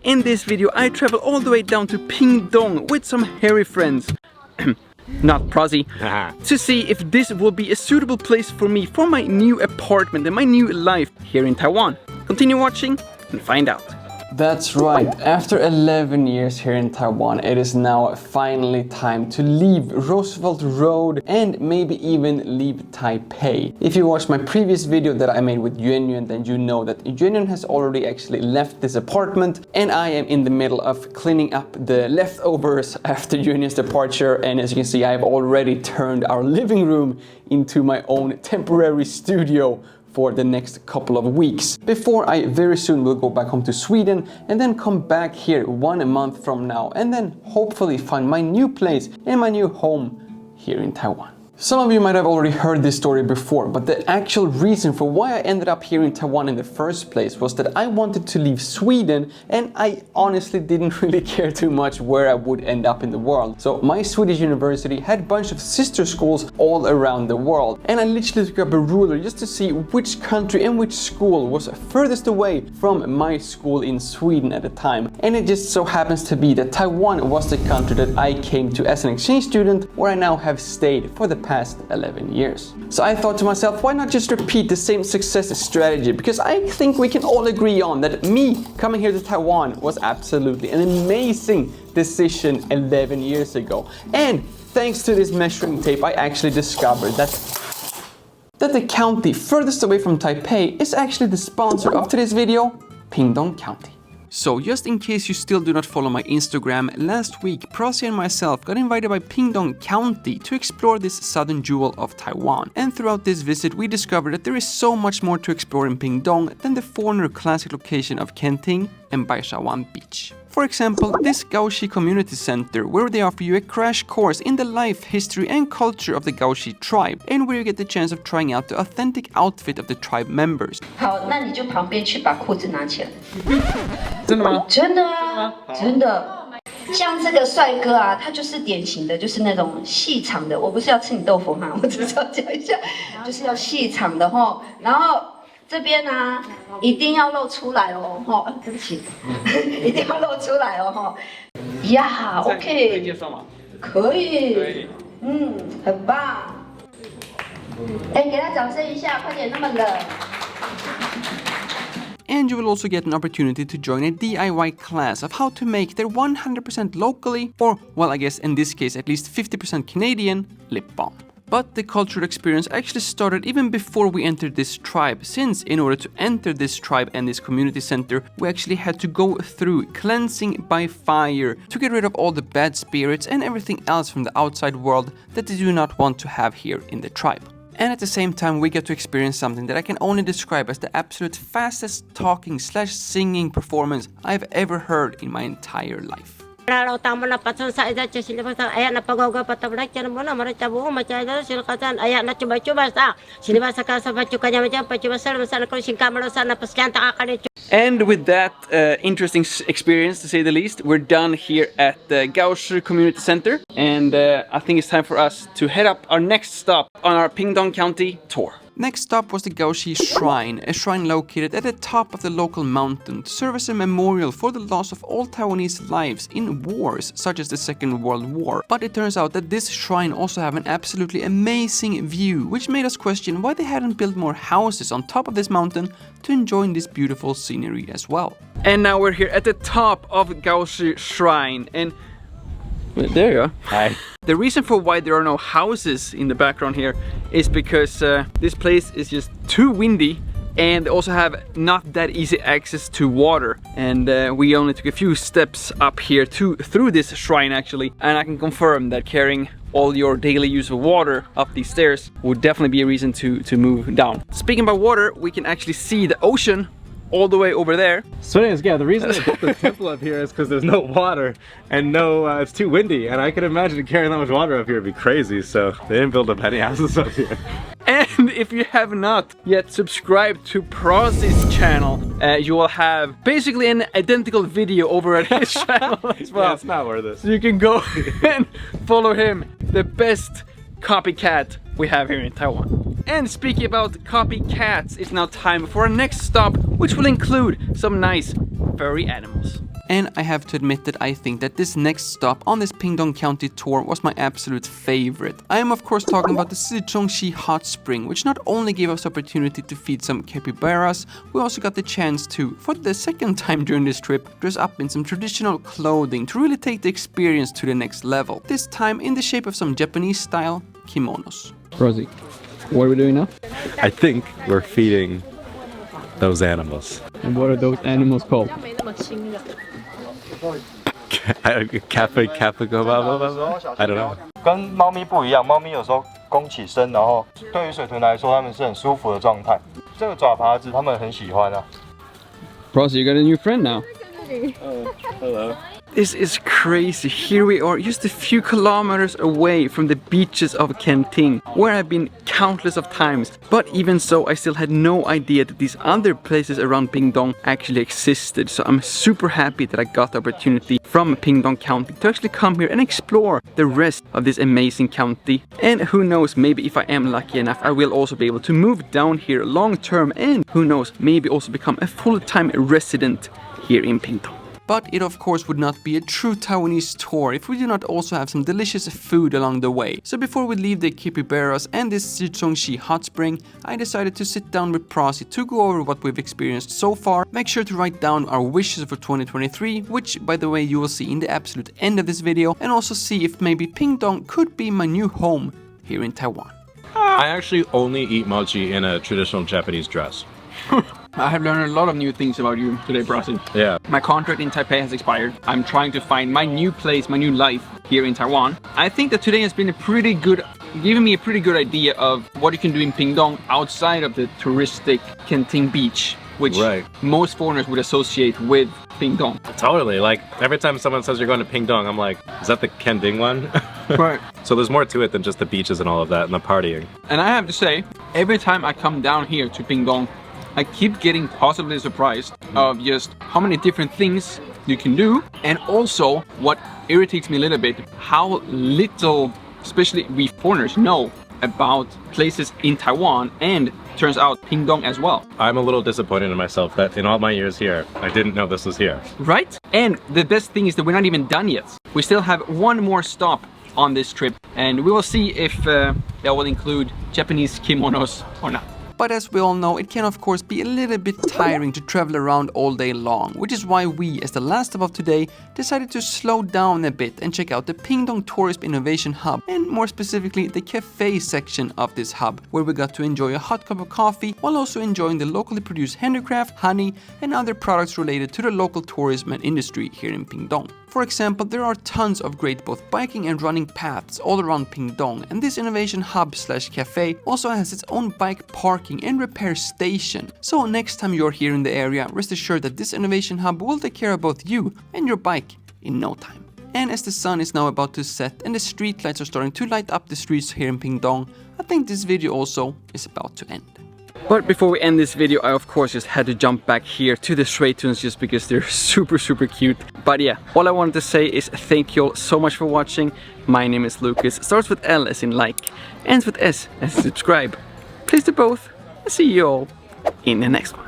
In this video I travel all the way down to Pingtung with some hairy friends, not Prozzie, to see if this will be a suitable place for me for my new apartment and my new life here in Taiwan. Continue watching and find out. That's right, after 11 years here in Taiwan, it is now finally time to leave Roosevelt Road and maybe even leave Taipei. If you watched my previous video that I made with Yuanyuan, then you know that Yuanyuan has already actually left this apartment and I am in the middle of cleaning up the leftovers after Yuanyuan's departure, and as you can see, I've already turned our living room into my own temporary studio for the next couple of weeks, before I very soon will go back home to Sweden and then come back here 1 month from now and then hopefully find my new place and my new home here in Taiwan. Some of you might have already heard this story before, but the actual reason for why I ended up here in Taiwan in the first place was that I wanted to leave Sweden and I honestly didn't really care too much where I would end up in the world. So my Swedish university had a bunch of sister schools all around the world, and I literally took up a ruler just to see which country and which school was furthest away from my school in Sweden at the time. And it just so happens to be that Taiwan was the country that I came to as an exchange student, where I now have stayed for the past 11 years. So I thought to myself, why not just repeat the same success strategy? Because I think we can all agree on that me coming here to Taiwan was absolutely an amazing decision 11 years ago. And thanks to this measuring tape, I actually discovered that the county furthest away from Taipei is actually the sponsor of today's video, Pingtung County. So just in case you still do not follow my Instagram, last week Prozzie and myself got invited by Pingtung County to explore this southern jewel of Taiwan. And throughout this visit we discovered that there is so much more to explore in Pingtung than the foreigner classic location of Kenting and Baishawan Beach. For example, this Gaoxi Community Center, where they offer you a crash course in the life, history and culture of the Gaoxi tribe, and where you get the chance of trying out the authentic outfit of the tribe members. 好，那你就旁边去把裤子拿起来。真的吗？真的啊，真的。像这个帅哥啊，他就是典型的，就是那种细长的。我不是要吃你豆腐哈，我只是要讲一下，就是要细长的吼。然后这边啊，一定要露出来哦，吼，对不起，一定要露出来哦，吼。呀，OK。可以介绍吗？可以。嗯，很棒。哎，给他掌声一下，快点，那么冷。And you will also get an opportunity to join a DIY class of how to make their 100% locally, or, well, I guess in this case at least 50% Canadian, lip balm. But the cultural experience actually started even before we entered this tribe, since in order to enter this tribe and this community center, we actually had to go through cleansing by fire to get rid of all the bad spirits and everything else from the outside world that they do not want to have here in the tribe. And at the same time, we get to experience something that I can only describe as the absolute fastest talking / singing performance I've ever heard in my entire life. And with that interesting experience, to say the least, we're done here at the Gaoxi Community Center, and I think it's time for us to head up our next stop on our Pingtung County tour. Next stop was the Gaoxi Shrine, a shrine located at the top of the local mountain to serve as a memorial for the loss of all Taiwanese lives in wars such as the Second World War. But it turns out that this shrine also have an absolutely amazing view, which made us question why they hadn't built more houses on top of this mountain to enjoy this beautiful scenery as well. And now we're here at the top of Gaoxi Shrine, and there you go. Hi. The reason for why there are no houses in the background here is because this place is just too windy, and they also have not that easy access to water. And we only took a few steps up here through this shrine actually, and I can confirm that carrying all your daily use of water up these stairs would definitely be a reason to move down. Speaking about water, we can actually see the ocean all the way over there. So anyways, yeah, the reason they built the temple up here is because there's no water and it's too windy, and I can imagine carrying that much water up here would be crazy, so they didn't build up any houses up here. And if you have not yet subscribed to Prozzie's channel, you will have basically an identical video over at his channel as well. Yeah, it's not worth it. So you can go and follow him, the best copycat we have here in Taiwan. And speaking about copycats, it's now time for our next stop, which will include some nice furry animals. And I have to admit that I think that this next stop on this Pingtung County tour was my absolute favorite. I am of course talking about the Zhongxiao hot spring, which not only gave us opportunity to feed some capybaras, we also got the chance to, for the second time during this trip, dress up in some traditional clothing to really take the experience to the next level. This time in the shape of some Japanese style kimonos. Prozzie, what are we doing now? I think we're feeding those animals. And what are those animals called? I don't know. 跟猫咪不一样，猫咪有时候弓起身，然后对于水豚来说，它们是很舒服的状态。这个爪耙子，它们很喜欢啊。Prozzie, you got a new friend now. Hello. This is crazy. Here we are, just a few kilometers away from the beaches of Kenting, where I've been countless of times. But even so, I still had no idea that these other places around Pingtung actually existed. So I'm super happy that I got the opportunity from Pingtung County to actually come here and explore the rest of this amazing county. And who knows, maybe if I am lucky enough, I will also be able to move down here long term, and who knows, maybe also become a full-time resident here in Pingtung. But it of course would not be a true Taiwanese tour if we do not also have some delicious food along the way. So before we leave the capybaras and this Zhongxiao hot spring, I decided to sit down with Prozzie to go over what we've experienced so far, make sure to write down our wishes for 2023, which by the way you will see in the absolute end of this video, and also see if maybe Pingtung could be my new home here in Taiwan. I actually only eat mochi in a traditional Japanese dress. I have learned a lot of new things about you today, Prozzie. Yeah. My contract in Taipei has expired. I'm trying to find my new place, my new life here in Taiwan. I think that today has been giving me a pretty good idea of what you can do in Pingtung outside of the touristic Kenting beach, which most foreigners would associate with Pingtung. Totally. Like every time someone says you're going to Pingtung, I'm like, is that the Kenting one? Right. So there's more to it than just the beaches and all of that and the partying. And I have to say, every time I come down here to Pingtung, I keep getting positively surprised of just how many different things you can do, and also what irritates me a little bit, how little, especially we foreigners, know about places in Taiwan, and turns out Pingtung as well. I'm a little disappointed in myself that in all my years here, I didn't know this was here. Right? And the best thing is that we're not even done yet. We still have one more stop on this trip, and we will see if that will include Japanese kimonos or not. But as we all know, it can of course be a little bit tiring to travel around all day long, which is why we, as the last stop of today, decided to slow down a bit and check out the Pingtung Tourist Innovation Hub, and more specifically the cafe section of this hub, where we got to enjoy a hot cup of coffee while also enjoying the locally produced handicraft, honey, and other products related to the local tourism and industry here in Pingtung. For example, there are tons of great both biking and running paths all around Pingtung, and this innovation hub / cafe also has its own bike parking and repair station. So next time you're here in the area, rest assured that this innovation hub will take care of both you and your bike in no time. And as the sun is now about to set and the street lights are starting to light up the streets here in Pingtung, I think this video also is about to end. But before we end this video, I of course just had to jump back here to the stray tunes just because they're super cute. But yeah, all I wanted to say is thank you all so much for watching. My name is Lukas, starts with L as in like, ends with S as in subscribe. Please do both. I'll see you all in the next one.